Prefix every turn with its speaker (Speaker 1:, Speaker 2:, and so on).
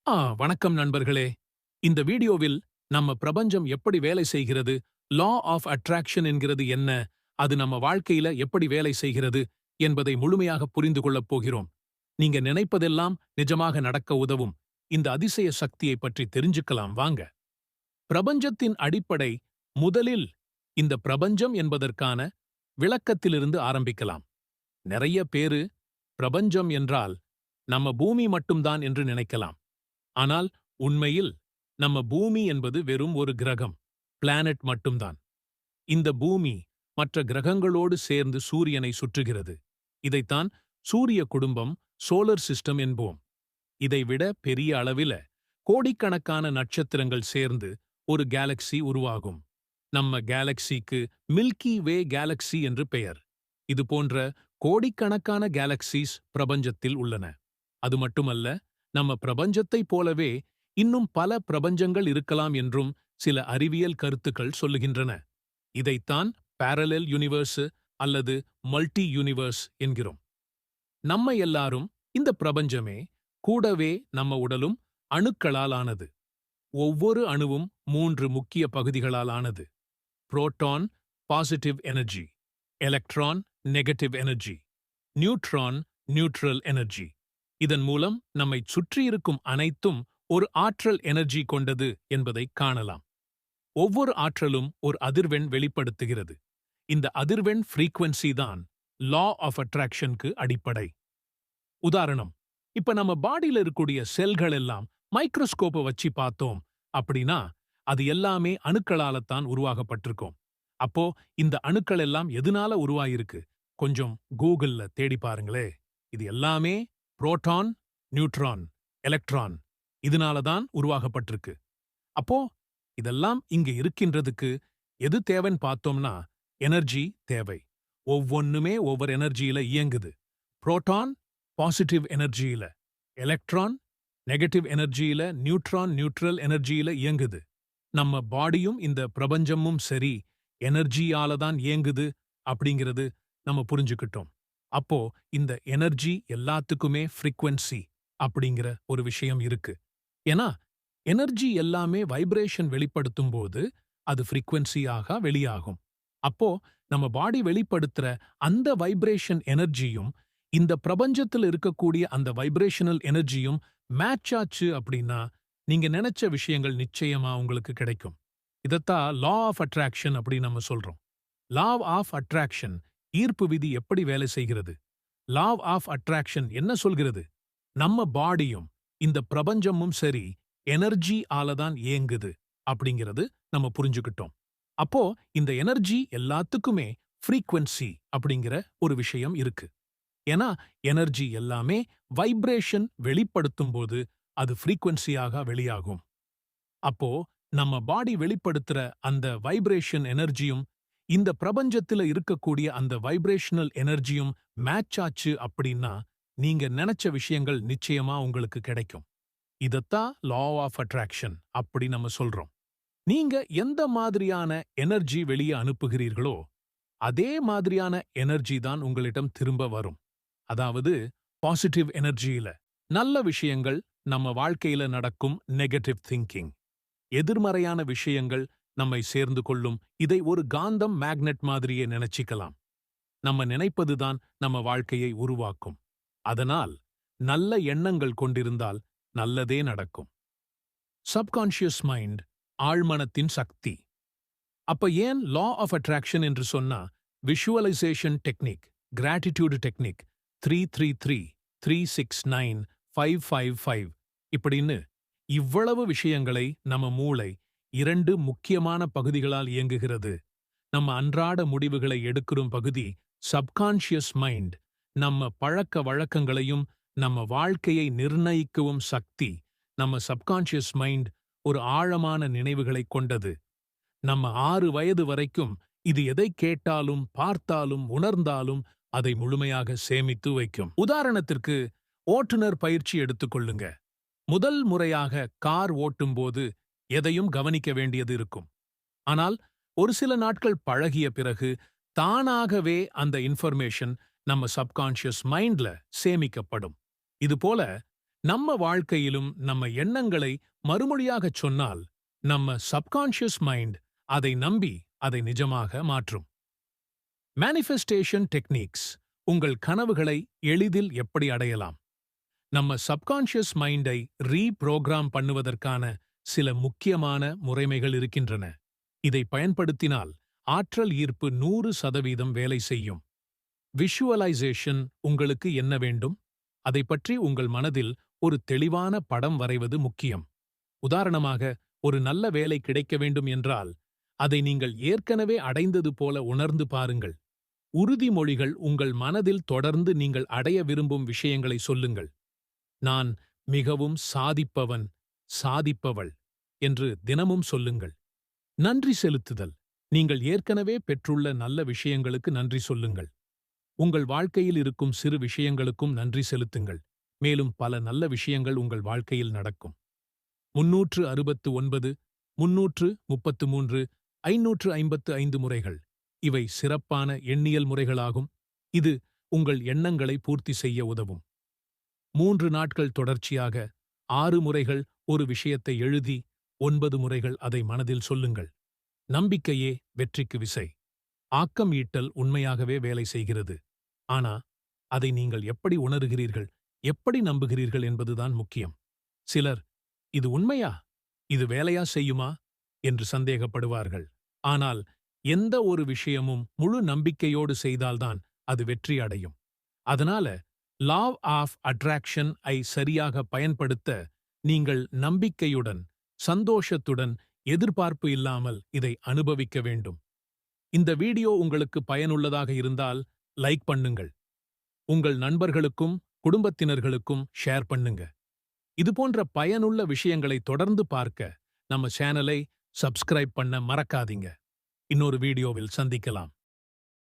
Speaker 1: வணக்கம் நண்பர்களே. இந்த வீடியோவில் நம்ம பிரபஞ்சம் எப்படி வேலை செய்கிறது, லா ஆஃப் அட்ராக்ஷன் என்கிறது என்ன, அது நம்ம வாழ்க்கையில எப்படி வேலை செய்கிறது என்பதை முழுமையாக புரிந்து கொள்ளப் போகிறோம். நீங்க நினைப்பதெல்லாம் நிஜமாக நடக்க உதவும் இந்த அதிசய சக்தியை பற்றி தெரிஞ்சுக்கலாம் வாங்க. பிரபஞ்சத்தின் அடிப்படை. முதலில் இந்த பிரபஞ்சம் என்பதற்கான விளக்கத்திலிருந்து ஆரம்பிக்கலாம். நிறைய பேரு பிரபஞ்சம் என்றால் நம்ம பூமி மட்டும்தான் என்று நினைக்கலாம். ஆனால் உண்மையில் நம்ம பூமி என்பது வெறும் ஒரு கிரகம், பிளானட் மட்டும்தான். இந்த பூமி மற்ற கிரகங்களோடு சேர்ந்து சூரியனை சுற்றுகிறது. இதைத்தான் சூரிய குடும்பம், சோலர் சிஸ்டம் என்போம். இதைவிட பெரிய அளவில கோடிக்கணக்கான நட்சத்திரங்கள் சேர்ந்து ஒரு கேலக்சி உருவாகும். நம்ம கேலக்சிக்கு மில்கி வே கேலக்சி என்று பெயர். இது போன்ற கோடிக்கணக்கான கேலக்சிஸ் பிரபஞ்சத்தில் உள்ளன. அது மட்டுமல்ல, நம்ம பிரபஞ்சத்தைப் போலவே இன்னும் பல பிரபஞ்சங்கள் இருக்கலாம் என்றும் சில அறிவியல் கருத்துக்கள் சொல்லுகின்றன. இதைத்தான் பாரலல் யூனிவர்ஸ் அல்லது மல்டி யூனிவர்ஸ் என்கிறோம். நம்ம எல்லாரும் இந்த பிரபஞ்சமே, கூடவே நம்ம உடலும் அணுக்களால் ஆனது. ஒவ்வொரு அணுவும் 3 முக்கிய பகுதிகளால் ஆனது. Proton, positive energy; electron, negative energy; neutron, neutral energy. இதன் மூலம் நம்மை சுற்றியிருக்கும் அனைத்தும் ஒரு ஆற்றல் எனர்ஜி கொண்டது என்பதை காணலாம். ஒவ்வொரு ஆற்றலும் ஒரு அதிர்வெண் வெளிப்படுத்துகிறது. இந்த அதிர்வெண் ஃப்ரீக்வன்சி தான் லா ஆஃப் அட்ராக்ஷனுக்கு அடிப்படை. உதாரணம், இப்ப நம்ம பாடியில இருக்கக்கூடிய செல்கள் எல்லாம் மைக்ரோஸ்கோப்பை வச்சு பார்த்தோம் அப்படின்னா அது எல்லாமே அணுக்களால்தான் உருவாகப்பட்டிருக்கும். அப்போ இந்த அணுக்கள் எல்லாம் எதனால உருவாயிருக்கு? கொஞ்சம் கூகுள்ல தேடி பாருங்களே. இது எல்லாமே புரோட்டான், நியூட்ரான், எலக்ட்ரான் இதனாலதான் உருவாகப்பட்டிருக்கு. அப்போ இதெல்லாம் இங்க இருக்கின்றதுக்கு எது தேவைன்னு பார்த்தோம்னா எனர்ஜி தேவை. ஒவ்வொன்னுமே ஒவ்வொரு எனர்ஜியில இயங்குது. புரோட்டான் பாசிட்டிவ் எனர்ஜியில, எலக்ட்ரான் நெகட்டிவ் எனர்ஜியில, நியூட்ரான் நியூட்ரல் எனர்ஜியில இயங்குது. நம்ம பாடியும் இந்த பிரபஞ்சமும் சரி எனர்ஜியால தான் இயங்குது அப்படிங்கிறது நம்ம புரிஞ்சுக்கிட்டோம். அப்போ இந்த எனர்ஜி எல்லாத்துக்குமே ஃப்ரீக்வன்சி அப்படிங்கிற ஒரு விஷயம் இருக்கு. ஏன்னா எனர்ஜி எல்லாமே வைப்ரேஷன் வெளிப்படுத்தும் போது அது ஃப்ரீக்வன்சியாக வெளியாகும். அப்போ நம்ம பாடி வெளிப்படுத்துற அந்த வைப்ரேஷன் எனர்ஜியும் இந்த பிரபஞ்சத்தில் இருக்கக்கூடிய அந்த வைப்ரேஷனல் எனர்ஜியும் மேட்ச் ஆச்சு அப்படின்னா நீங்க நினைச்ச விஷயங்கள் நிச்சயமா உங்களுக்கு கிடைக்கும். இதத்தான் லா ஆஃப் அட்ராக்ஷன் அப்படி நம்ம சொல்றோம். லா ஆஃப் அட்ராக்ஷன், ஈர்ப்பு விதி எப்படி வேலை செய்கிறது? லா ஆஃப் அட்ராக்ஷன் என்ன சொல்கிறது? நம்ம பாடியும் இந்த பிரபஞ்சமும் சரி எனர்ஜி ஆலதான் இயங்குது அப்படிங்கிறது நம்ம புரிஞ்சுக்கிட்டோம். அப்போ இந்த எனர்ஜி எல்லாத்துக்குமே ஃப்ரீக்வன்சி அப்படிங்கிற ஒரு விஷயம் இருக்கு. ஏன்னா எனர்ஜி எல்லாமே வைப்ரேஷன் வெளிப்படுத்தும் போது அது ஃப்ரீக்வன்சியாக வெளியாகும். அப்போ நம்ம பாடி வெளிப்படுத்துற அந்த வைப்ரேஷன் எனர்ஜியும் இந்த பிரபஞ்சத்துல இருக்கக்கூடிய அந்த வைப்ரேஷனல் எனர்ஜியும் மேட்ச் ஆச்சு அப்படின்னா நீங்க நினைச்ச விஷயங்கள் நிச்சயமா உங்களுக்கு கிடைக்கும். இதத்தான் லா ஆஃப் அட்ராக்ஷன் அப்படி நம்ம சொல்றோம். நீங்க எந்த மாதிரியான எனர்ஜி வெளியே அனுப்புகிறீர்களோ அதே மாதிரியான எனர்ஜி தான் உங்களிடம் திரும்ப வரும். அதாவது பாசிட்டிவ் எனர்ஜியில நல்ல விஷயங்கள் நம்ம வாழ்க்கையில நடக்கும். நெகட்டிவ் திங்கிங், எதிர்மறையான விஷயங்கள் நம்மை சேர்ந்து கொள்ளும். இதை ஒரு காந்தம், மேக்னெட் மாதிரியே நினைச்சிக்கலாம். நம்ம நினைப்பதுதான் நம்ம வாழ்க்கையை உருவாக்கும். அதனால் நல்ல எண்ணங்கள் கொண்டிருந்தால் நல்லதே நடக்கும். சப்கான்ஷியஸ் மைண்ட், ஆழ்மனத்தின் சக்தி. அப்ப ஏன் லா ஆஃப் அட்ராக்ஷன் என்று சொன்னா விஷுவலைசேஷன் டெக்னிக், கிராட்டிடியூட் டெக்னிக், 333, 369, 555 இப்படின்னு இவ்வளவு விஷயங்களை நம்ம மூளை 2 முக்கியமான பகுதிகளால் இயங்குகிறது. நம்ம அன்றாட முடிவுகளை எடுக்கும் பகுதி சப்கான்ஷியஸ் மைண்ட், நம்ம பழக்க வழக்கங்களையும் நம்ம வாழ்க்கையை நிர்ணயிக்கவும் சக்தி. நம்ம சப்கான்ஷியஸ் மைண்ட் ஒரு ஆழமான நினைவுகளை கொண்டது. நம்ம 6 வயது வரைக்கும் இது எதை கேட்டாலும் பார்த்தாலும் உணர்ந்தாலும் அதை முழுமையாக சேமித்து வைக்கும். உதாரணத்திற்கு ஓட்டுநர் பயிற்சி எடுத்துக்கொள்ளுங்க. முதல் முறையாக கார் ஓட்டும்போது எதையும் கவனிக்க வேண்டியது இருக்கும். ஆனால் ஒரு சில நாட்கள் பழகிய பிறகு தானாகவே அந்த இன்ஃபர்மேஷன் நம்ம சப்கான்ஷியஸ் மைண்ட்ல சேமிக்கப்படும். இதுபோல நம்ம வாழ்க்கையிலும் நம்ம எண்ணங்களை மறுமொழியாகச் சொன்னால் நம்ம சப்கான்ஷியஸ் மைண்ட் அதை நம்பி அதை நிஜமாக மாற்றும். மேனிஃபெஸ்டேஷன் டெக்னிக்ஸ் உங்கள் கனவுகளை எளிதில் எப்படி அடையலாம்? நம்ம சப்கான்ஷியஸ் மைண்டை ரீப்ரோகிராம் பண்ணுவதற்கான சில முக்கியமான முறைமைகள் இருக்கின்றன. இதை பயன்படுத்தினால் ஆற்றல் ஈர்ப்பு 100% வேலை செய்யும். விஷுவலைசேஷன் உங்களுக்கு என்ன வேண்டும்? அதை பற்றி உங்கள் மனதில் ஒரு தெளிவான படம் வரைவது முக்கியம். உதாரணமாக, ஒரு நல்ல வேலை கிடைக்க வேண்டும் என்றால் அதை நீங்கள் ஏற்கனவே அடைந்தது போல உணர்ந்து பாருங்கள். உறுதிமொழிகள் உங்கள் மனதில் தொடர்ந்து நீங்கள் அடைய விரும்பும் விஷயங்களை சொல்லுங்கள். நான் மிகவும் சாதிப்பவன், சாதிப்பவள் என்று தினமும் சொல்லுங்கள். நன்றி செலுத்துதல். நீங்கள் ஏற்கனவே பெற்றுள்ள நல்ல விஷயங்களுக்கு நன்றி சொல்லுங்கள். உங்கள் வாழ்க்கையில் இருக்கும் சிறு விஷயங்களுக்கும் நன்றி செலுத்துங்கள். மேலும் பல நல்ல விஷயங்கள் உங்கள் வாழ்க்கையில் நடக்கும். 369, 333, 555 முறைகள். இவை சிறப்பான எண்ணியல் முறைகளாகும். இது உங்கள் எண்ணங்களை பூர்த்தி செய்ய உதவும். 3 நாட்கள் தொடர்ச்சியாக 6 முறைகள் ஒரு விஷயத்தை எழுதி 9 முறைகள் அதை மனதில் சொல்லுங்கள். நம்பிக்கையே வெற்றிக்கு விசை. ஆக்கம் ஈட்டல் உண்மையாகவே வேலை செய்கிறது. ஆனா, அதை நீங்கள் எப்படி உணருகிறீர்கள், எப்படி நம்புகிறீர்கள் என்பதுதான் முக்கியம். சிலர், இது உண்மையா? இது வேலையா செய்யுமா என்று சந்தேகப்படுவார்கள். ஆனால் எந்த ஒரு விஷயமும் முழு நம்பிக்கையோடு செய்தால்தான் அது வெற்றி அடையும். அதனால லா ஆஃப் அட்ராக்ஷன் ஐ சரியாக பயன்படுத்த நீங்கள் நம்பிக்கையுடன், சந்தோஷத்துடன், எதிர்பார்ப்பு இல்லாமல் இதை அனுபவிக்க வேண்டும். இந்த வீடியோ உங்களுக்கு பயனுள்ளதாக இருந்தால் லைக் பண்ணுங்கள். உங்கள் நண்பர்களுக்கும் குடும்பத்தினர்களுக்கும் ஷேர் பண்ணுங்க. இதுபோன்ற பயனுள்ள விஷயங்களை தொடர்ந்து பார்க்க நம்ம சேனலை சப்ஸ்கிரைப் பண்ண மறக்காதீங்க. இன்னொரு வீடியோவில் சந்திக்கலாம்.